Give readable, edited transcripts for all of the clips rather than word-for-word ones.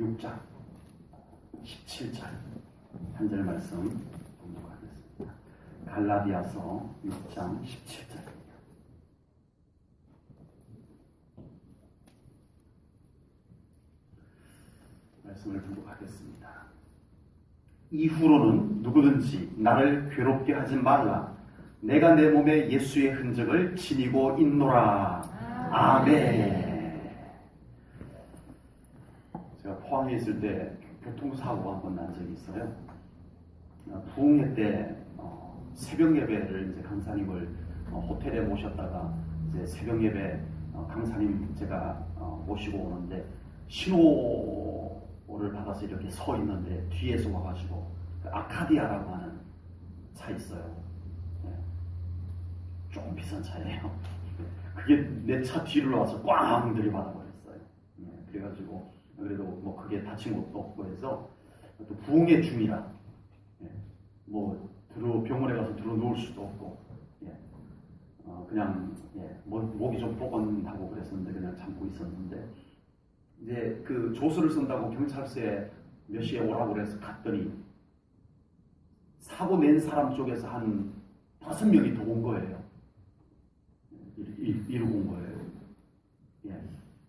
6장 17절 한 절 말씀 공독하겠습니다. 갈라디아서 6장 17절입니다. 말씀을 공독하겠습니다. 이후로는 누구든지 나를 괴롭게 하지 말라. 내가 내 몸에 예수의 흔적을 지니고 있노라. 아멘. 제가 포항에 있을 때 교통사고가 한 번 난 적이 있어요. 부흥회 때 새벽 예배를 이제 강사님을 호텔에 모셨다가 이제 새벽 예배 강사님 제가 모시고 오는데 신호를 받아서 이렇게 서 있는데 뒤에서 와가지고 아카디아라고 하는 차 있어요. 네. 조금 비싼 차예요. 그게 내 차 뒤를 와서 꽝 들이받아 버렸어요. 네. 그래가지고 그래도 뭐 크게 다친 것도 없고 해서 또 부흥회 중이라 뭐 병원에 가서 들어 놓을 수도 없고 그냥 목이 좀 뻐근하고 그랬었는데 그냥 참고 있었는데 이제 그 조서를 쓴다고 경찰서에 몇 시에 오라고 그래서 갔더니 사고 낸 사람 쪽에서 한 5명이 더 온 거예요. 이러고 온 거예요.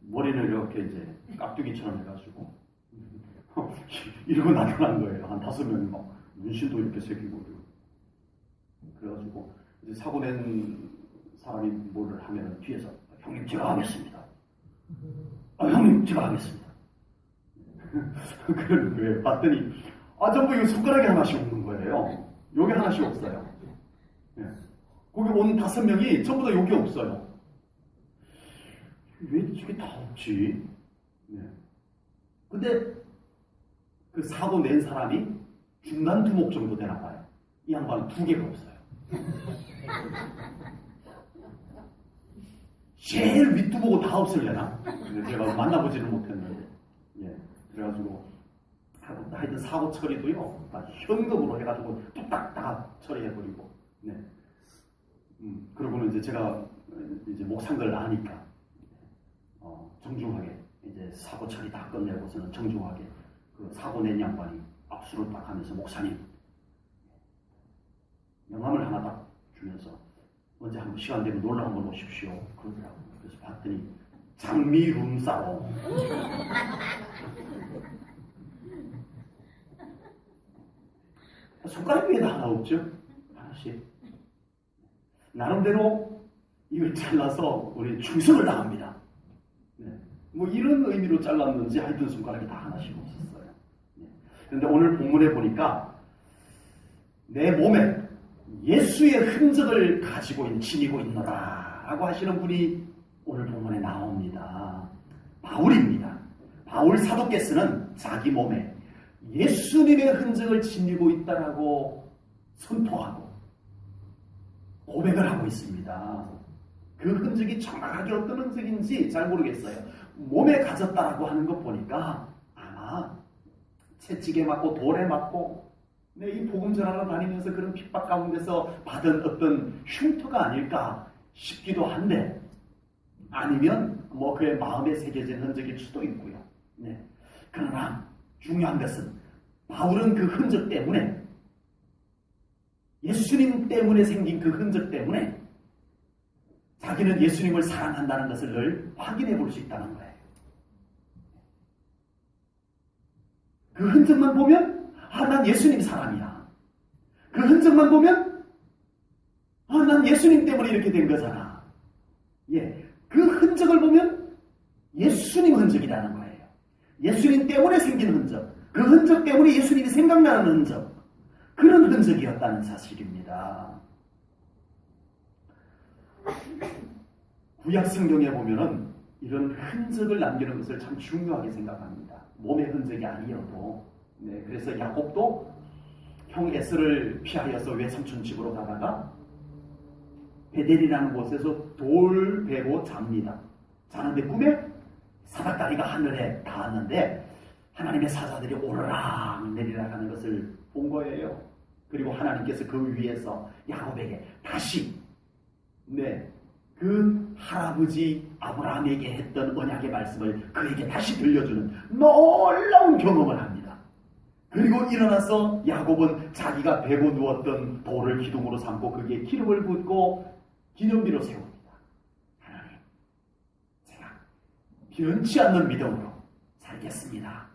머리를 이렇게 이제 깍두기처럼 해가지고 이러고 나타난 거예요. 한 5명이 막 문신도 이렇게 새기고 그래가지고 이제 사고 낸 사람이 뭐를 하면 뒤에서 형님 제가 하겠습니다. 형님 제가 하겠습니다. 그런 거예요. 봤더니 전부 이거 손가락에 하나씩 없는 거예요. 여기 하나씩 없어요. 거기 온 5명이 전부 다 여기 없어요. 왜 이게 다 없지? 근데 그 사고 낸 사람이 중간 두목 정도 되나 봐요. 이 양반은 2개가 없어요. 제일 윗두보고 다 없을려나? 제가 만나보지는 못했는데. 그래가지고 하여튼 사고 처리도요 현금으로 해가지고 뚝딱 다 처리해버리고. 그러고는 이제 제가 이제 목상걸 나니까 정중하게 이제 사고 처리 다 끝내고서는 정중하게 그 사고 낸 양반이 악수를 딱 하면서 목사님 명함을 하나 딱 주면서 언제 한번 시간 되면 놀러 한번 오십시오 그러더라고요. 그래서 봤더니 장미 룸사롱 손가락 위에도 하나 없죠? 하나씩 나름대로 이걸 잘라서 우리 충성을 다합니다. 뭐 이런 의미로 잘랐는지 하여튼 손가락이 다 하나씩 없었어요. 그런데 오늘 본문에 보니까 내 몸에 예수의 흔적을 가지고 지니고 있노라 라고 하시는 분이 오늘 본문에 나옵니다. 바울입니다. 바울 사도께서는 자기 몸에 예수님의 흔적을 지니고 있다라고 선포하고 고백을 하고 있습니다. 그 흔적이 정확하게 어떤 흔적인지 잘 모르겠어요. 몸에 가졌다라고 하는 것 보니까 아마 채찍에 맞고 돌에 맞고 이 복음 전하러 다니면서 그런 핍박 가운데서 받은 어떤 흉터가 아닐까 싶기도 한데 아니면 뭐 그의 마음에 새겨진 흔적일 수도 있고요. 그러나 중요한 것은 바울은 그 흔적 때문에 예수님 때문에 생긴 그 흔적 때문에 자기는 예수님을 사랑한다는 것을 늘 확인해 볼 수 있다는 거예요. 그 흔적만 보면 난 예수님 사람이야. 그 흔적만 보면 난 예수님 때문에 이렇게 된 거잖아. 그 흔적을 보면 예수님 흔적이라는 거예요. 예수님 때문에 생긴 흔적. 그 흔적 때문에 예수님이 생각나는 흔적. 그런 흔적이었다는 사실입니다. 구약 성경에 보면은 이런 흔적을 남기는 것을 참 중요하게 생각합니다. 몸의 흔적이 아니어도. 그래서 야곱도 형 에서를 피하여서 외삼촌 집으로 가다가 베델이라는 곳에서 돌 베고 잡니다. 자는데 꿈에 사닥다리가 하늘에 닿았는데 하나님의 사자들이 오르락 내리락 하는 것을 본 거예요. 그리고 하나님께서 그 위에서 야곱에게 다시 그 할아버지 아브라함에게 했던 언약의 말씀을 그에게 다시 들려주는 놀라운 경험을 합니다. 그리고 일어나서 야곱은 자기가 베고 누웠던 돌을 기둥으로 삼고 거기에 기름을 붓고 기념비로 세웁니다. 하나님, 제가 변치 않는 믿음으로 살겠습니다.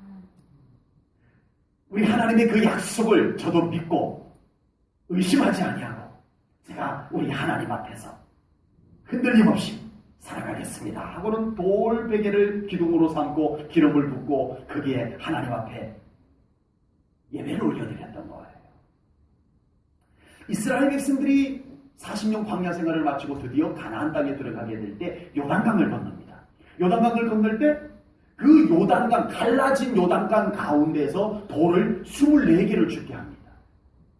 우리 하나님의 그 약속을 저도 믿고 의심하지 아니하고 제가 우리 하나님 앞에서 흔들림 없이 살아가겠습니다 하고는 돌 베개를 기둥으로 삼고 기름을 붓고 거기에 하나님 앞에 예배를 올려드렸던 거예요. 이스라엘 백성들이 40년 광야 생활을 마치고 드디어 가나안 땅에 들어가게 될 때 요단강을 건넙니다. 요단강을 건널 때 그 요단강, 갈라진 요단강 가운데에서 돌을 24개를 죽게 합니다.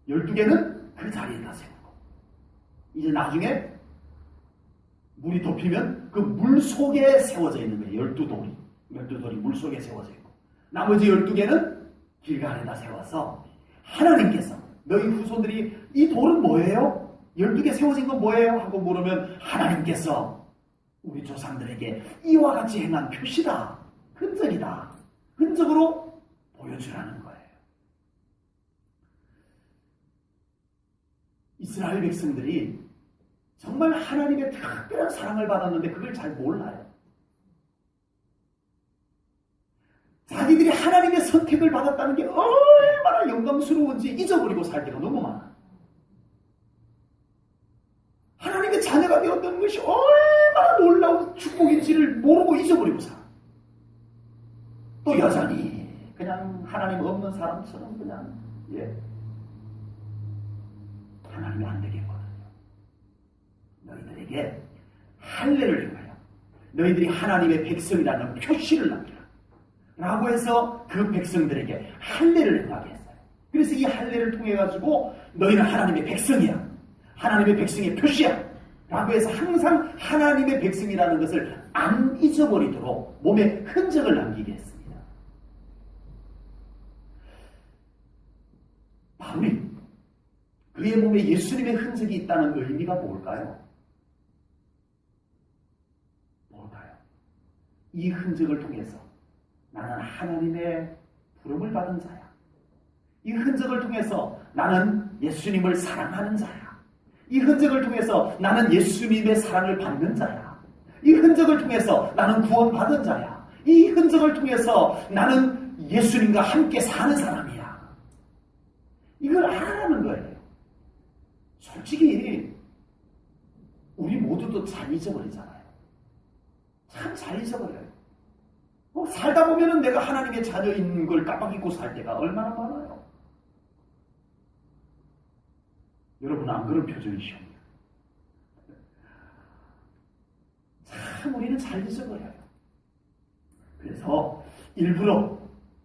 12개는 그 자리에다 세우고 이제 나중에 물이 덮이면 그 물 속에 세워져 있는 거예요. 12돌이 물 속에 세워져 있고 나머지 12개는 길가에다 세워서 하나님께서 너희 후손들이 이 돌은 뭐예요? 12개 세워진 건 뭐예요? 하고 물으면 하나님께서 우리 조상들에게 이와 같이 행한 표시다. 흔적이다. 흔적으로 보여주라는 거예요. 이스라엘 백성들이 정말 하나님의 특별한 사랑을 받았는데 그걸 잘 몰라요. 자기들이 하나님의 선택을 받았다는 게 얼마나 영광스러운지 잊어버리고 살 때가 너무 많아. 하나님의 자녀가 되었다는 것이 얼마나 놀라운 축복인지를 모르고 잊어버리고 살아. 또 여전히 그냥 하나님 없는 사람처럼 그냥 하나님이 안 되겠거든요. 너희들에게 할례를 행하여 너희들이 하나님의 백성이라는 표시를 남기라 라고 해서 그 백성들에게 할례를 행하게 했어요. 그래서 이 할례를 통해 가지고 너희는 하나님의 백성이야. 하나님의 백성의 표시야 라고 해서 항상 하나님의 백성이라는 것을 안 잊어버리도록 몸에 흔적을 남기게 했습니다. 바울이 그의 몸에 예수님의 흔적이 있다는 의미가 뭘까요? 이 흔적을 통해서 나는 하나님의 부름을 받은 자야. 이 흔적을 통해서 나는 예수님을 사랑하는 자야. 이 흔적을 통해서 나는 예수님의 사랑을 받는 자야. 이 흔적을 통해서 나는 구원받은 자야. 이 흔적을 통해서 나는 예수님과 함께 사는 사람이야. 이걸 알아라는 거예요. 솔직히 우리 모두도 잘 잊어버리잖아요. 참 잘 잊어버려요. 살다 보면은 내가 하나님의 자녀인 걸 깜빡 잊고 살 때가 얼마나 많아요. 여러분 안 그런 표정이시오? 참 우리는 잘 잊어버려요. 그래서 일부러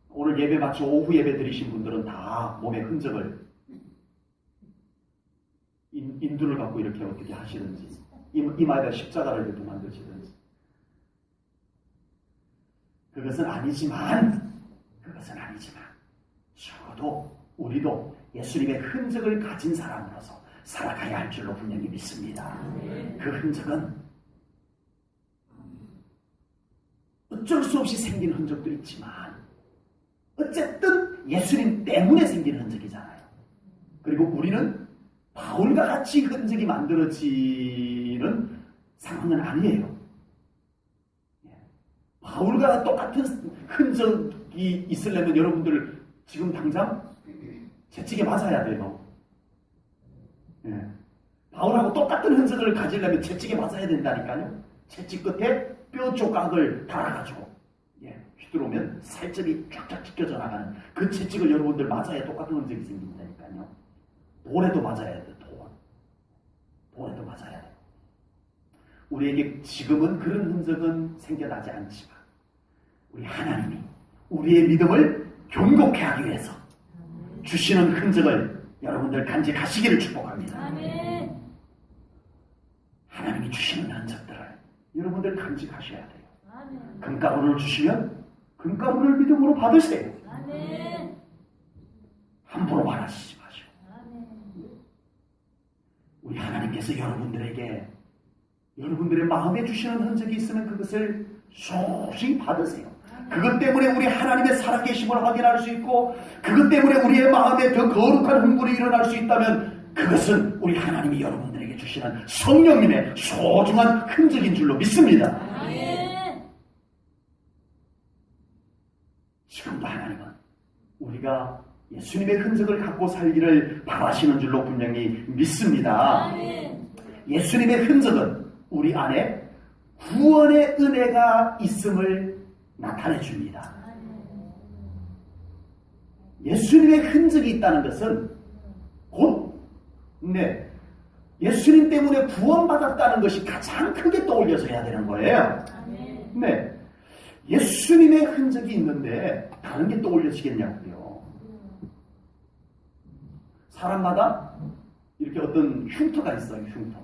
오늘 예배 마치 오후 예배 드리신 분들은 다 몸의 흔적을 인두를 갖고 이렇게 어떻게 하시든지 이마에다 십자가를 이렇게 만드시든지 그것은 아니지만 적어도 우리도 예수님의 흔적을 가진 사람으로서 살아가야 할 줄로 분명히 믿습니다. 그 흔적은 어쩔 수 없이 생긴 흔적도 있지만 어쨌든 예수님 때문에 생긴 흔적이잖아요. 그리고 우리는 바울과 같이 흔적이 만들어지는 상황은 아니에요. 바울과 똑같은 흔적이 있으려면 여러분들 지금 당장 채찍에 맞아야 돼요. 바울하고 똑같은 흔적을 가지려면 채찍에 맞아야 된다니까요. 채찍 끝에 뼈 조각을 달아가지고 휘두르면 살점이 쫙쫙 찢겨져 나가는 그 채찍을 여러분들 맞아야 똑같은 흔적이 생긴다니까요. 돌에도 맞아야 돼요. 돌에도 맞아야 돼요. 우리에게 지금은 그런 흔적은 생겨나지 않지만 우리 하나님이 우리의 믿음을 견고케 하기 위해서 주시는 흔적을 여러분들 간직하시기를 축복합니다. 아멘. 하나님이 주시는 흔적들을 여러분들 간직하셔야 돼요. 아멘. 금가루를 주시면 금가루를 믿음으로 받으세요. 아멘. 함부로 말하시지 마시고. 아멘. 우리 하나님께서 여러분들에게 여러분들의 마음에 주시는 흔적이 있으면 그것을 소중히 받으세요. 그것 때문에 우리 하나님의 살아계심을 확인할 수 있고, 그것 때문에 우리의 마음에 더 거룩한 흥분이 일어날 수 있다면 그것은 우리 하나님이 여러분들에게 주시는 성령님의 소중한 흔적인 줄로 믿습니다. 지금도 하나님은 우리가 예수님의 흔적을 갖고 살기를 바라시는 줄로 분명히 믿습니다. 예수님의 흔적은 우리 안에 구원의 은혜가 있음을 나타내 줍니다. 예수님의 흔적이 있다는 것은 곧 예수님 때문에 구원받았다는 것이 가장 크게 떠올려져야 되는 거예요. 예수님의 흔적이 있는데 다른 게 떠올려지겠냐고요. 사람마다 이렇게 어떤 흉터가 있어요. 흉터.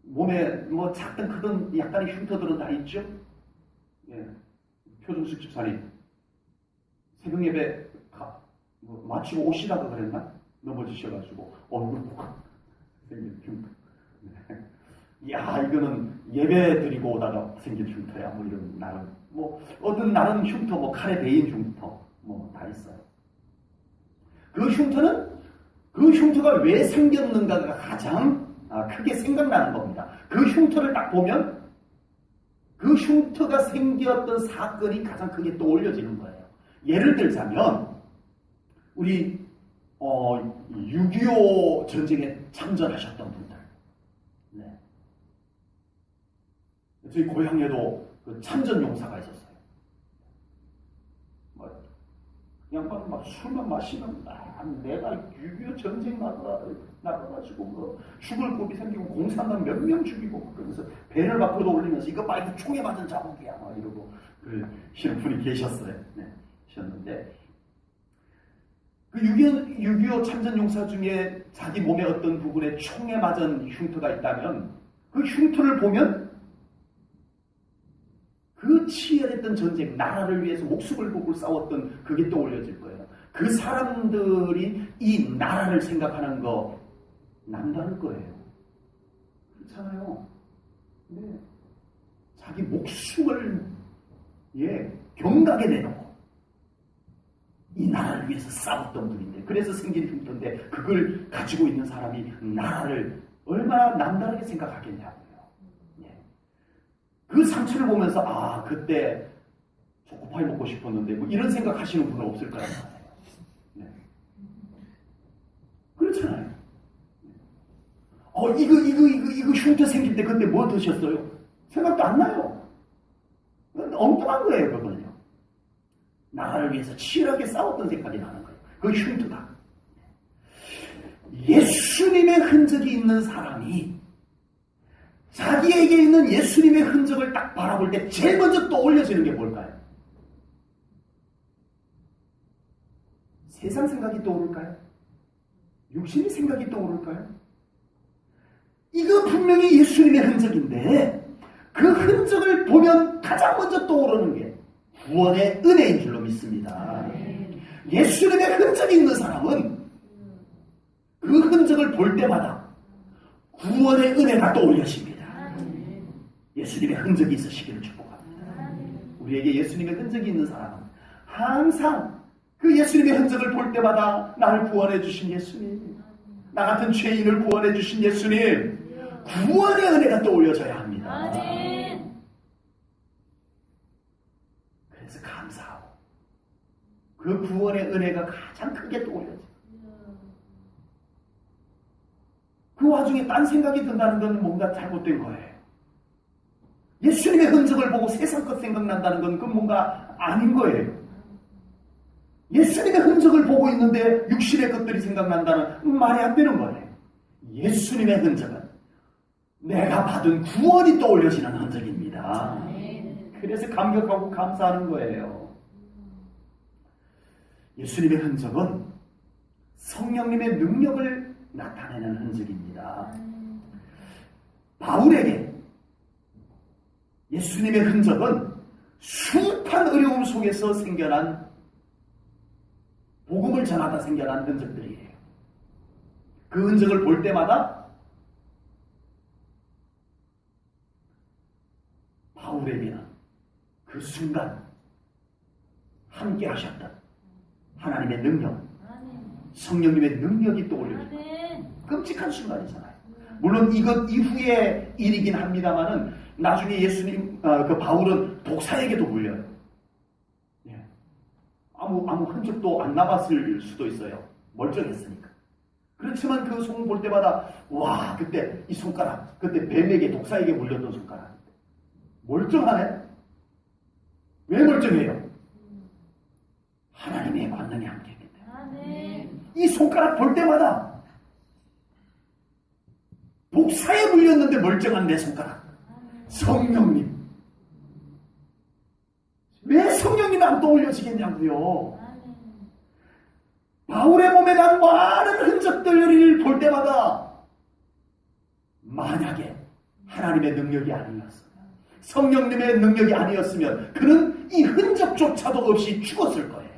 몸에 뭐 작든 크든 약간의 흉터들은 다 있죠. 표준식 집사님 새벽 예배 마치고 오시다가 그랬나? 넘어지셔가지고 얼굴 poka 생긴 흉터. 야, 이거는 예배 드리고 오다가 생긴 흉터야. 뭐 이런 나름 어떤 나름 흉터, 칼에 베인 흉터 다 있어요. 그 흉터가 왜 생겼는가가 가장 크게 생각나는 겁니다. 그 흉터를 딱 보면 그 흉터가 생겼던 사건이 가장 크게 떠올려지는 거예요. 예를 들자면 우리 6.25 전쟁에 참전하셨던 분들, 저희 고향에도 그 참전 용사가 있었어요. 양반은 막 술만 마시면 내가 6.25 전쟁 나가가지고 죽을 겁이 생기고 공산당 몇 명 죽이고 그러면서 배를 밖으로 올리면서 이거 봐 이거 총에 맞은 자국이야 이러고 그러시는 분이 계셨어요. 계셨는데 그 6.25 참전 용사 중에 자기 몸의 어떤 부분에 총에 맞은 흉터가 있다면 그 흉터를 보면 그 치열했던 전쟁, 나라를 위해서 목숨을 걸고 싸웠던 그게 떠올려질 거예요. 그 사람들이 이 나라를 생각하는 거 남다를 거예요. 그렇잖아요. 자기 목숨을 경각에 내놓고 이 나라를 위해서 싸웠던 분인데, 그래서 생긴 흉터인데 그걸 가지고 있는 사람이 나라를 얼마나 남다르게 생각하겠냐고요. 그 상처를 보면서 그때 초코파이 먹고 싶었는데 이런 생각하시는 분은 없을 거란 말이에요. 그렇잖아요. 이거 흉터 생길 때 그때 뭐 드셨어요? 생각도 안 나요. 엉뚱한 거예요, 그거는요. 나라를 위해서 치열하게 싸웠던 생각이 나는 거예요. 그 흉터가. 예수님의 흔적이 있는 사람이 자기에게 있는 예수님의 흔적을 딱 바라볼 때 제일 먼저 떠올려지는 게 뭘까요? 세상 생각이 떠오를까요? 육신의 생각이 떠오를까요? 이거 분명히 예수님의 흔적인데 그 흔적을 보면 가장 먼저 떠오르는 게 구원의 은혜인 줄로 믿습니다. 예수님의 흔적이 있는 사람은 그 흔적을 볼 때마다 구원의 은혜가 떠올려집니다. 예수님의 흔적이 있으시기를 축복합니다. 우리에게 예수님의 흔적이 있는 사람은 항상 그 예수님의 흔적을 볼 때마다 나를 구원해 주신 예수님, 나 같은 죄인을 구원해 주신 예수님, 구원의 은혜가 떠올려져야 합니다. 그래서 감사하고 그 구원의 은혜가 가장 크게 떠올려져요. 그 와중에 딴 생각이 든다는 건 뭔가 잘못된 거예요. 예수님의 흔적을 보고 세상 것 생각난다는 건 그건 뭔가 아닌 거예요. 예수님의 흔적을 보고 있는데 육신의 것들이 생각난다는 말이 안 되는 거예요. 예수님의 흔적은 내가 받은 구원이 떠올려지는 흔적입니다. 그래서 감격하고 감사하는 거예요. 예수님의 흔적은 성령님의 능력을 나타내는 흔적입니다. 바울에게 예수님의 흔적은 수많은 어려움 속에서 생겨난 복음을 전하다 생겨난 흔적들이에요. 그 흔적을 볼 때마다 바울에게는 그 순간 함께 하셨던 하나님의 능력, 성령님의 능력이 떠올려요. 끔찍한 순간이잖아요. 물론 이것 이후의 일이긴 합니다만은 나중에 예수님, 그 바울은 독사에게도 물려요. 예. 아무 흔적도 안 남았을 수도 있어요. 멀쩡했으니까. 그렇지만 그 손 볼 때마다 와, 그때 이 손가락, 그때 뱀에게 독사에게 물렸던 손가락 멀쩡하네? 왜 멀쩡해요? 하나님의 권능이 함께했기 때문에. 이 손가락 볼 때마다 독사에 물렸는데 멀쩡한 내 손가락. 성령님. 왜 성령님이 안 떠올려지겠냐고요. 바울의 몸에 난 많은 흔적들을 볼 때마다 만약에 하나님의 능력이 아니었으면, 성령님의 능력이 아니었으면 그는 이 흔적조차도 없이 죽었을 거예요.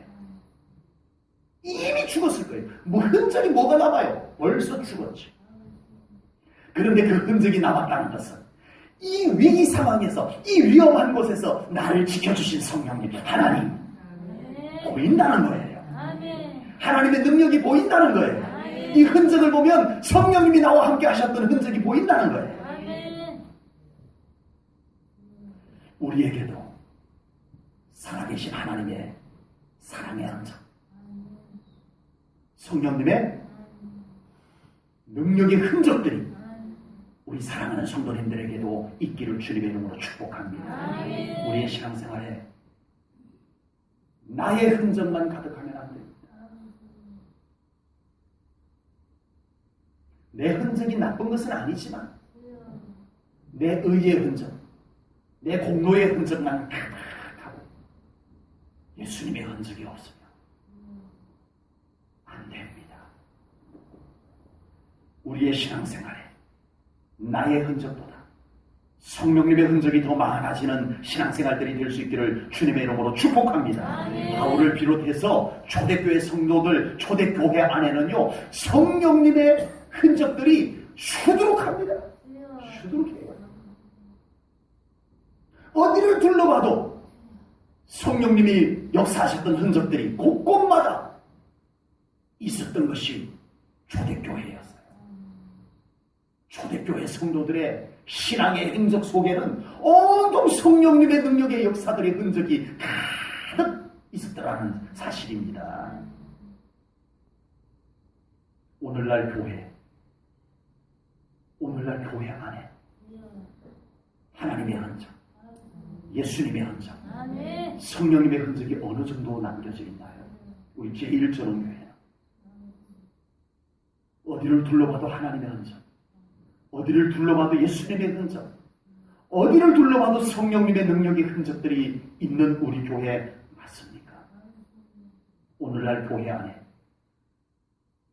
이미 죽었을 거예요. 뭐 흔적이 뭐가 남아요? 벌써 죽었지. 그런데 그 흔적이 남았다는 것은 이 위기 상황에서, 이 위험한 곳에서 나를 지켜주신 성령님, 하나님 보인다는 거예요. 하나님의 능력이 보인다는 거예요. 이 흔적을 보면 성령님이 나와 함께 하셨던 흔적이 보인다는 거예요. 우리에게도 살아계신 하나님의 사랑의 흔적, 성령님의 능력의 흔적들이 우리 사랑하는 성도님들에게도 있기를 주님의 이름으로 축복합니다. 우리의 신앙생활에 나의 흔적만 가득하면 안 됩니다. 내 흔적이 나쁜 것은 아니지만 내 의의 흔적, 내 공로의 흔적만 가득하고 예수님의 흔적이 없으면 안 됩니다. 우리의 신앙생활에 나의 흔적보다 성령님의 흔적이 더 많아지는 신앙생활들이 될 수 있기를 주님의 이름으로 축복합니다. 바울을 비롯해서 초대교회 성도들, 초대교회 안에는요, 성령님의 흔적들이 수두룩합니다. 수두룩해요. 어디를 둘러봐도 성령님이 역사하셨던 흔적들이 곳곳마다 있었던 것이 초대교회였어요. 초대교회 성도들의 신앙의 행적 속에는 온통 성령님의 능력의 역사들의 흔적이 가득 있었더라는 사실입니다. 오늘날 교회 안에 하나님의 흔적, 예수님의 흔적, 성령님의 흔적이 어느 정도 남겨져 있나요? 우리 제1전원교회는 어디를 둘러봐도 하나님의 흔적, 어디를 둘러봐도 예수님의 흔적, 어디를 둘러봐도 성령님의 능력의 흔적들이 있는 우리 교회 맞습니까? 오늘날 교회 안에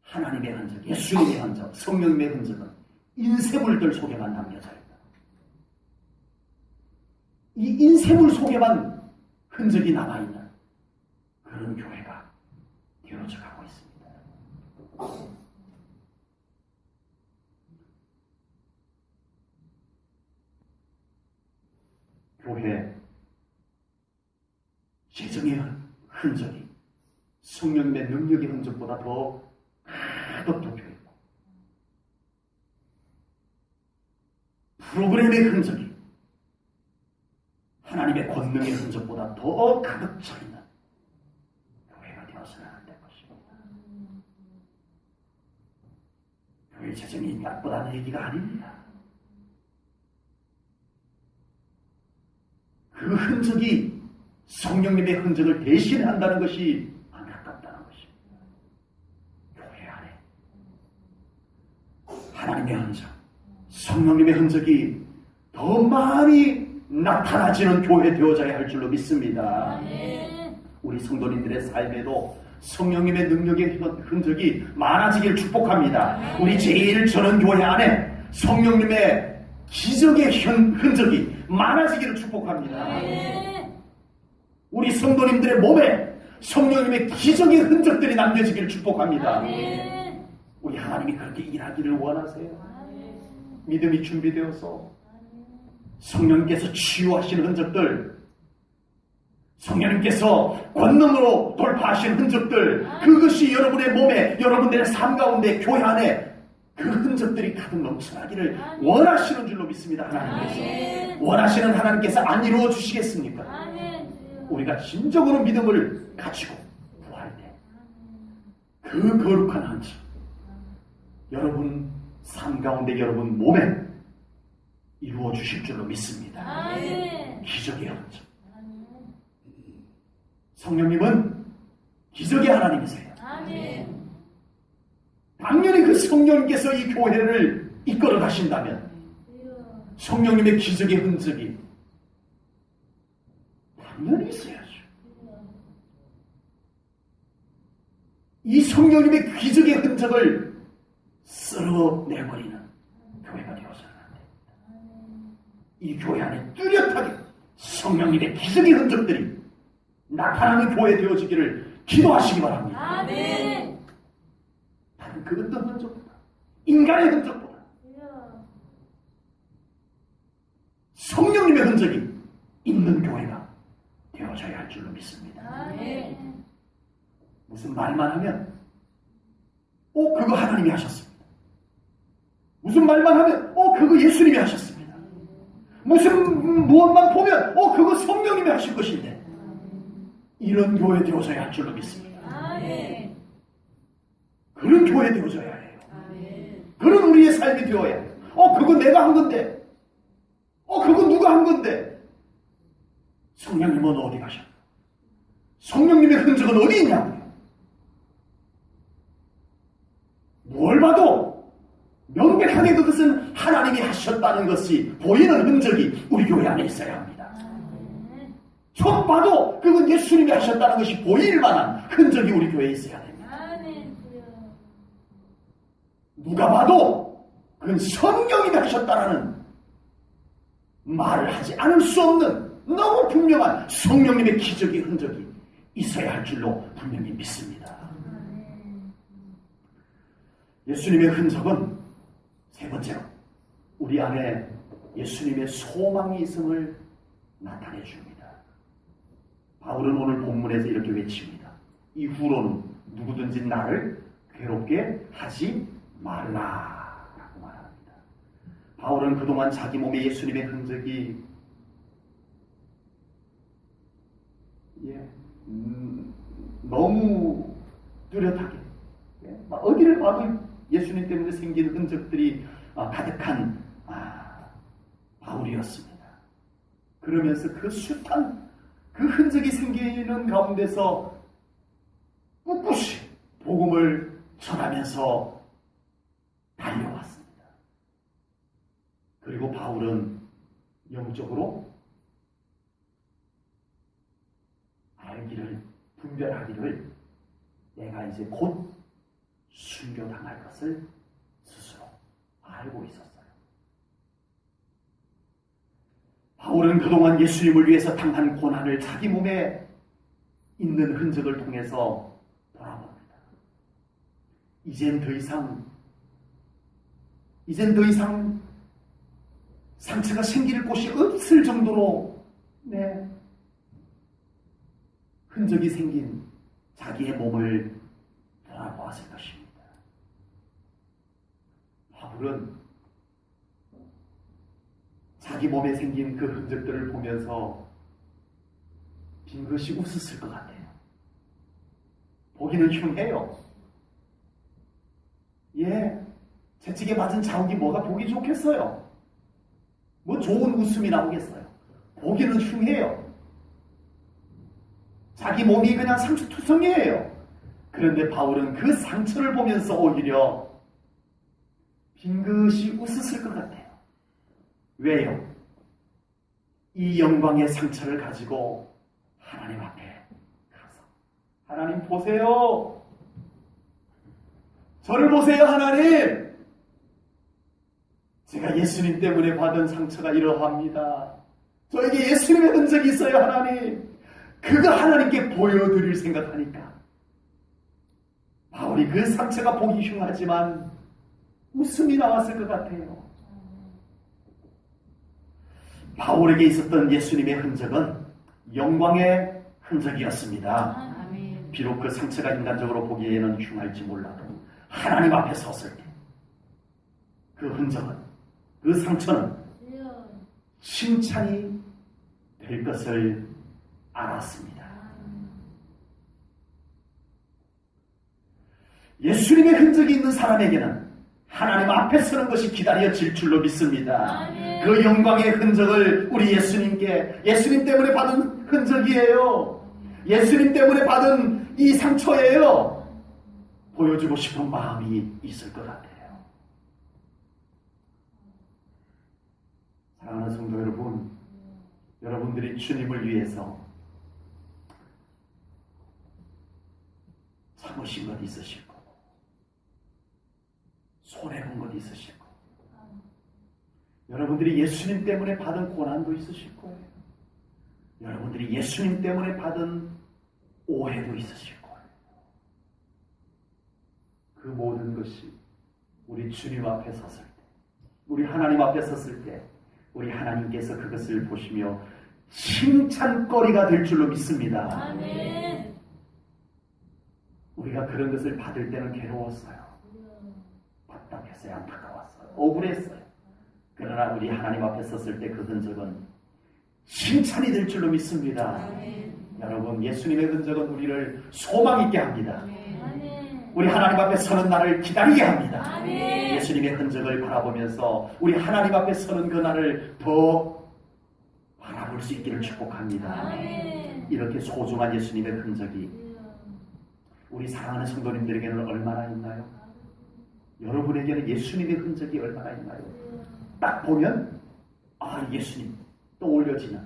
하나님의 흔적, 예수님의 흔적, 성령님의 흔적은 인쇄물들 속에만 남겨져 있다. 이 인쇄물 속에만 흔적이 남아있는 그런 교회가 되어져 가고 있습니다. 교회 재정의 흔적이 성령님의 능력의 흔적보다 더 가득 덮여있고, 프로그램의 흔적이 하나님의 권능의 흔적보다 더 가득 차있는 교회가 되어서는 안 될 것입니다. 교회 재정이 나쁘다는 얘기가 아닙니다. 그 흔적이 성령님의 흔적을 대신한다는 것이 안타깝다는 것입니다. 교회 안에 하나님의 흔적, 성령님의 흔적이 더 많이 나타나지는 교회 되어져야 할 줄로 믿습니다. 우리 성도님들의 삶에도 성령님의 능력의 흔적이 많아지길 축복합니다. 우리 제1전원교회 안에 성령님의 기적의 흔적이 많아지기를 축복합니다. 우리 성도님들의 몸에 성령님의 기적의 흔적들이 남겨지기를 축복합니다. 우리 하나님이 그렇게 일하기를 원하세요. 믿음이 준비되어서 성령님께서 치유하시는 흔적들, 성령님께서 권능으로 돌파하시는 흔적들, 그것이 여러분의 몸에, 여러분들의 삶 가운데, 교회 안에 그 흔적들이 가득 넘쳐나기를 원하시는 줄로 믿습니다. 하나님께서 원하시는 하나님께서 안 이루어 주시겠습니까? 우리가 진정으로 믿음을 가지고 구할 때 그 거룩한 한지 여러분 삶 가운데, 여러분 몸에 이루어 주실 줄로 믿습니다. 기적의 흔적. 성령님은 기적의 하나님이세요. 당연히 그 성령님께서 이 교회를 이끌어 가신다면 성령님의 기적의 흔적이 당연히 있어야죠. 이 성령님의 기적의 흔적을 쓸어내버리는 교회가 되어서는 안 됩니다. 이 교회 안에 뚜렷하게 성령님의 기적의 흔적들이 나타나는 교회 되어지기를 기도하시기 바랍니다. 아멘. 다른 그 어떤 흔적보다, 인간의 흔적보다 성령님의 흔적이 있는 교회가 되어져야 할 줄로 믿습니다. 아멘. 무슨 말만 하면 그거 하나님이 하셨습니다. 무슨 말만 하면 그거 예수님이 하셨습니다. 무슨 무엇만 보면 그거 성령님이 하신 것인데, 이런 교회 되어져야 할 줄로 믿습니다. 아멘. 그런 교회 되어져야 해요. 아멘. 그런 우리의 삶이 되어야 해요. 그거 내가 한 건데, 그거 누가 한 건데, 성령님은 어디 가셨나? 성령님의 흔적은 어디 있냐고요? 뭘 봐도 명백하게 그것은 하나님이 하셨다는 것이 보이는 흔적이 우리 교회 안에 있어야 합니다. 첫 봐도 그건 예수님이 하셨다는 것이 보일 만한 흔적이 우리 교회에 있어야 됩니다. 누가 봐도 그건 성령님이 하셨다는 말을 하지 않을 수 없는 너무 분명한 성령님의 기적의 흔적이 있어야 할 줄로 분명히 믿습니다. 예수님의 흔적은 세 번째로 우리 안에 예수님의 소망이 있음을 나타내 줍니다. 바울은 오늘 본문에서 이렇게 외칩니다. 이후로는 누구든지 나를 괴롭게 하지 말라 라고 말합니다. 바울은 그동안 자기 몸에 예수님의 흔적이 너무 뚜렷하게 어디를 봐도 예수님 때문에 생긴 흔적들이 가득한 바울이었습니다. 그러면서 그 숱한 그 흔적이 생기는 가운데서 꿋꿋이 복음을 전하면서 달려왔습니다. 그리고 바울은 영적으로 알기를, 분별하기를 내가 이제 곧 순교당할 것을 스스로 알고 있었어요. 바울은 그동안 예수님을 위해서 당한 고난을 자기 몸에 있는 흔적을 통해서 돌아봅니다. 이젠 더 이상 상처가 생길 곳이 없을 정도로 흔적이 생긴 자기의 몸을 돌아보았을 것입니다. 바울은 자기 몸에 생긴 그 흔적들을 보면서 빙긋이 웃었을 것 같아요. 보기는 흉해요. 채찍에 맞은 자욱이 뭐가 보기 좋겠어요? 뭐 좋은 웃음이 나오겠어요? 보기는 흉해요. 자기 몸이 그냥 상처투성이에요. 그런데 바울은 그 상처를 보면서 오히려 빙긋이 웃었을 것 같아요. 왜요? 이 영광의 상처를 가지고 하나님 앞에 가서 하나님 보세요. 저를 보세요, 하나님. 제가 예수님 때문에 받은 상처가 이러합니다. 저에게 예수님의 흔적이 있어요, 하나님. 그거 하나님께 보여드릴 생각하니까 바울이 그 상처가 보기 흉하지만 웃음이 나왔을 것 같아요. 바울에게 있었던 예수님의 흔적은 영광의 흔적이었습니다. 아멘. 비록 그 상처가 인간적으로 보기에는 흉할지 몰라도 하나님 앞에 섰을 때 그 흔적은, 그 상처는 칭찬이 될 것을 알았습니다. 예수님의 흔적이 있는 사람에게는 하나님 앞에 서는 것이 기다려질 줄로 믿습니다. 아멘. 그 영광의 흔적을 우리 예수님 때문에 받은 흔적이에요. 예수님 때문에 받은 이 상처예요. 보여주고 싶은 마음이 있을 것 같아요. 사랑하는 성도 여러분, 여러분들이 주님을 위해서 참으신 것 있으실 거고, 손해본 것 있으실 거고, 여러분들이 예수님 때문에 받은 고난도 있으실 거예요. 여러분들이 예수님 때문에 받은 오해도 있으실 거예요. 그 모든 것이 우리 주님 앞에 섰을 때, 우리 하나님 앞에 섰을 때 우리 하나님께서 그것을 보시며 칭찬거리가 될 줄로 믿습니다. 아멘. 우리가 그런 것을 받을 때는 괴로웠어요. 답답했어요. 안타까웠어요. 억울했어요. 그러나 우리 하나님 앞에 섰을 때 그 흔적은 칭찬이 될 줄로 믿습니다. 아멘. 여러분, 예수님의 흔적은 우리를 소망 있게 합니다. 아멘. 우리 하나님 앞에 서는 날을 기다리게 합니다. 아멘. 예수님의 흔적을 바라보면서 우리 하나님 앞에 서는 그 날을 더 바라볼 수 있기를 축복합니다. 아멘. 이렇게 소중한 예수님의 흔적이 우리 사랑하는 성도님들에게는 얼마나 있나요? 여러분에게는 예수님의 흔적이 얼마나 있나요? 딱 보면 아, 예수님 떠올려지는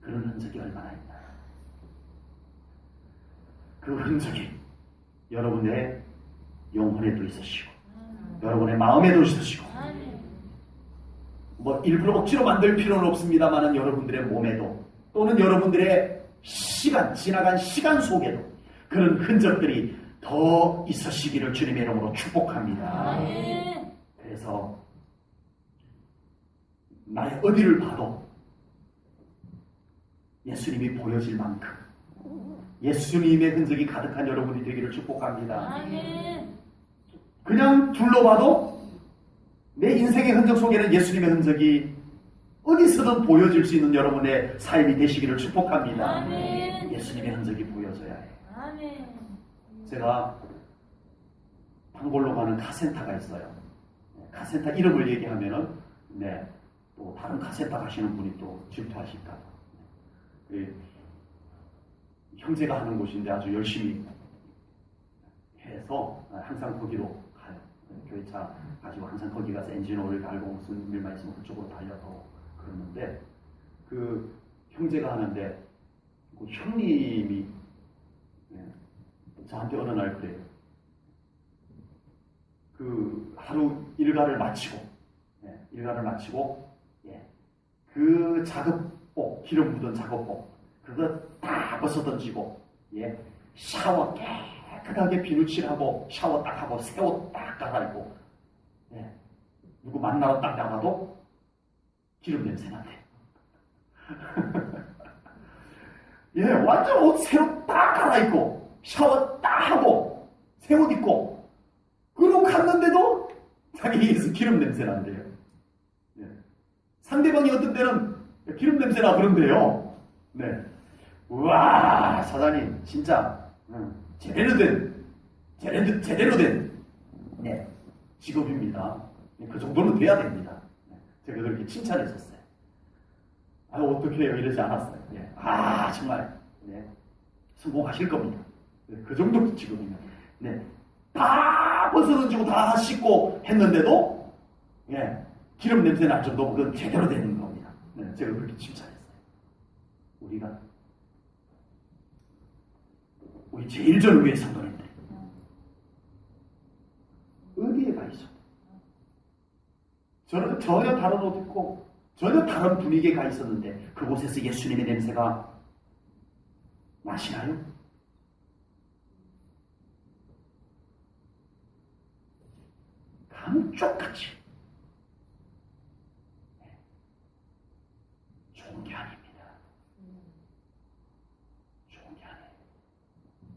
그런 흔적이 얼마나 있나요? 그 흔적이 여러분의 영혼에도 있으시고 여러분의 마음에도 있으시고 뭐 일부러 억지로 만들 필요는 없습니다만 여러분들의 몸에도 또는 여러분들의 지나간 시간 속에도 그런 흔적들이 더 있으시기를 주님의 이름으로 축복합니다. 그래서 나의 어디를 봐도 예수님이 보여질 만큼 예수님의 흔적이 가득한 여러분이 되기를 축복합니다. 그냥 둘러봐도 내 인생의 흔적 속에는 예수님의 흔적이 어디서든 보여질 수 있는 여러분의 삶이 되시기를 축복합니다. 예수님의 흔적이 보여져야 해요. 제가 단골로 가는 카센터가 있어요. 카센터 이름을 얘기하면은 또 다른 카센터 가시는 분이 또 질투하실까 봐. 형제가 하는 곳인데 아주 열심히 해서 항상 거기로 가요. 교회차 가지고 항상 거기 가서 엔진오일 갈고 무슨 일만 있으면 그쪽으로 달려서 그러는데 그 형제가 하는데 그 형님이 저한테 어느 날 그래요. 그 하루 일과를 마치고 그 작업복, 기름 묻은 작업복 그거 다 벗어 던지고 샤워 깨끗하게 비누칠하고 샤워 딱 하고 새 옷 딱 갈아입고 누구 만나러 딱 나가도 기름 냄새 나대. 완전 옷 새로 딱 갈아입고 샤워 딱 하고 새 옷 입고 그러고 갔는데도 자기에게서 기름 냄새 난대요. 상대방이 어떤 때는 기름 냄새 나 그런데요. 우와, 사장님 진짜 제대로 된 직업입니다. 그 정도는 돼야 됩니다. 제가 그렇게 칭찬했었어요. 어떻게 해요? 이러지 않았어요. 정말 성공하실 겁니다. 그 정도 직업이면 다 벗어던지고 다 씻고 했는데도 기름 냄새 날 정도면 그건 제대로 되는 겁니다. 제가 그렇게 칭찬했어요. 우리 제일 전후의 성도님들 어디에 가 있어? 저는 전혀 다른 옷 입고 전혀 다른 분위기에 가 있었는데 그곳에서 예수님의 냄새가 나시나요? 감쪽같이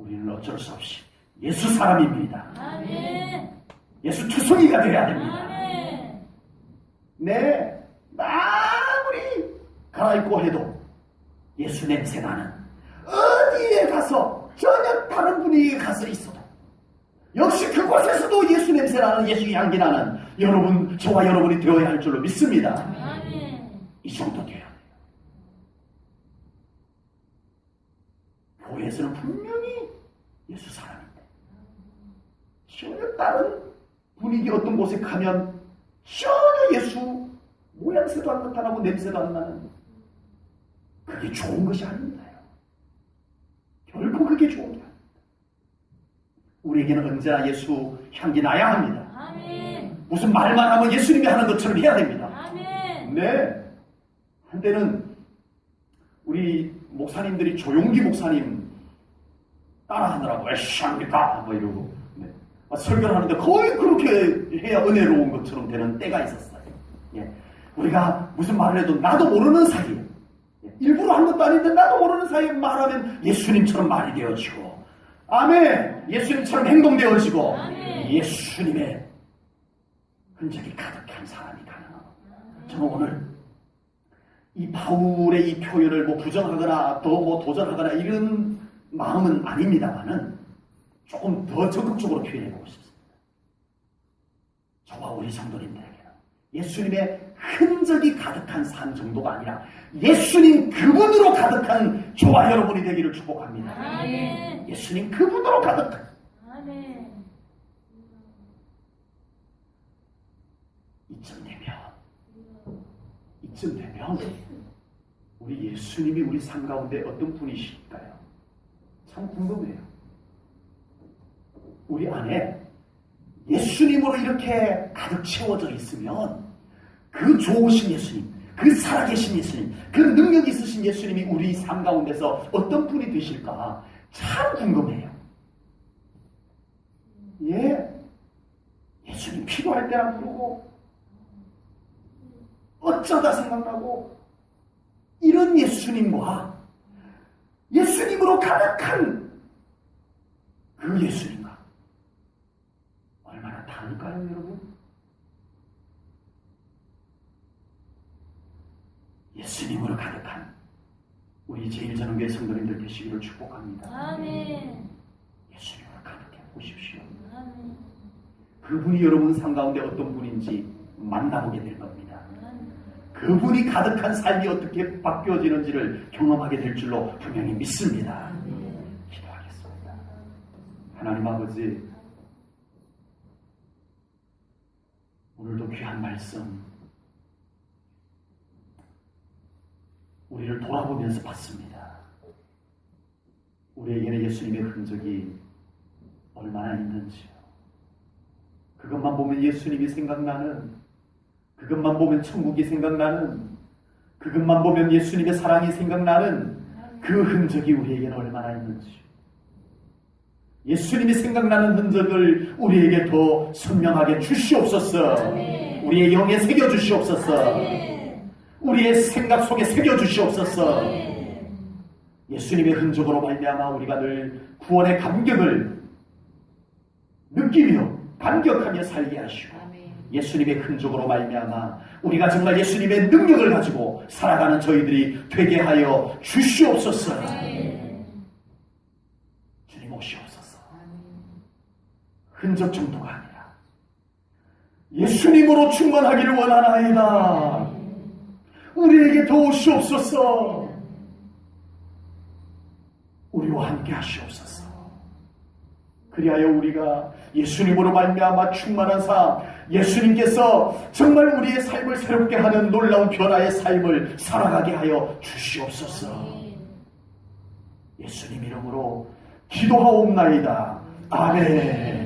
우리는 어쩔 수 없이 예수 사람입니다. 아멘. 예수 투성이가 되어야 됩니다. 아멘. 네, 아무리 갈아입고 해도 예수 냄새 나는 어디에 가서 전혀 다른 분위기에 가서 있어도 역시 그곳에서도 예수 냄새 나는 예수 향기 나는 여러분, 저와 여러분이 되어야 할 줄로 믿습니다. 아멘. 이 정도 돼야 돼요. 교회에서는 분명히 예수 사람인데 전혀 다른 분위기 어떤 곳에 가면 전혀 예수 모양새도 안 나타나고 냄새도 안 나는, 그게 좋은 것이 아닙니다. 결코 그게 좋은 게 아닙니다. 우리에게는 언제나 예수 향기 나야 합니다. 아멘. 무슨 말만 하면 예수님이 하는 것처럼 해야 됩니다. 아멘. 네. 한때는 우리 목사님들이 조용기 목사님 따라하느라고 에이씨합니까? 뭐 이러고 네. 설교를 하는데 거의 그렇게 해야 은혜로운 것처럼 되는 때가 있었어요. 예. 우리가 무슨 말을 해도 나도 모르는 사이에, 일부러 한 것도 아닌데 나도 모르는 사이에 말하면 예수님처럼 말이 되어지고, 아멘! 예수님처럼 행동되어지고, 아멘. 예수님의 흔적이 가득한 사람이 가능하고, 저는 오늘 이 바울의 이 표현을 뭐 부정하거나 더 뭐 도전하거나 이런 마음은 아닙니다만은 조금 더 적극적으로 표현해보고 싶습니다. 저와 우리 성도님들에게는 예수님의 흔적이 가득한 삶 정도가 아니라 예수님 그분으로 가득한 저와 여러분이 되기를 축복합니다. 아멘. 예수님 그분으로 가득한, 아멘. 이쯤 되면 우리 예수님이 우리 삶 가운데 어떤 분이실까요? 참 궁금해요. 우리 안에 예수님으로 이렇게 가득 채워져 있으면 그 좋으신 예수님, 그 살아계신 예수님, 그 능력 있으신 예수님이 우리 삶 가운데서 어떤 분이 되실까 참 궁금해요. 예, 예수님 필요할 때랑 부르고 어쩌다 생각나고, 이런 예수님과 예수님으로 가득한 그 예수님과 얼마나 다를까요, 여러분? 예수님으로 가득한 우리 제1전원교회 성도님들 되시기를 축복합니다. 아멘. 예수님으로 가득해 보십시오. 아멘. 그분이 여러분 삶 가운데 어떤 분인지 만나보게 될 겁니다. 아멘. 그분이 가득한 삶이 어떻게 바뀌어지는지를 경험하게 될 줄로 분명히 믿습니다. 기도하겠습니다. 하나님 아버지, 오늘도 귀한 말씀 우리를 돌아보면서 봤습니다. 우리에게는 예수님의 흔적이 얼마나 있는지요. 그것만 보면 예수님이 생각나는, 그것만 보면 천국이 생각나는, 그것만 보면 예수님의 사랑이 생각나는 그 흔적이 우리에게는 얼마나 있는지요. 예수님이 생각나는 흔적을 우리에게 더 선명하게 주시옵소서. 우리의 영에 새겨주시옵소서. 우리의 생각 속에 새겨주시옵소서. 예수님의 흔적으로 말미암아 우리가 늘 구원의 감격을 느끼며 감격하며 살게 하시고, 예수님의 흔적으로 말미암아 우리가 정말 예수님의 능력을 가지고 살아가는 저희들이 되게 하여 주시옵소서. 주님 오시옵소서. 흔적 정도가 아니라 예수님으로 충만하기를 원하나이다. 우리에게 더 오시옵소서. 우리와 함께 하시옵소서. 그리하여 우리가 예수님으로 말미암아 충만한 삶, 예수님께서 정말 우리의 삶을 새롭게 하는 놀라운 변화의 삶을 살아가게 하여 주시옵소서. 예수님 이름으로 기도하옵나이다. 아멘.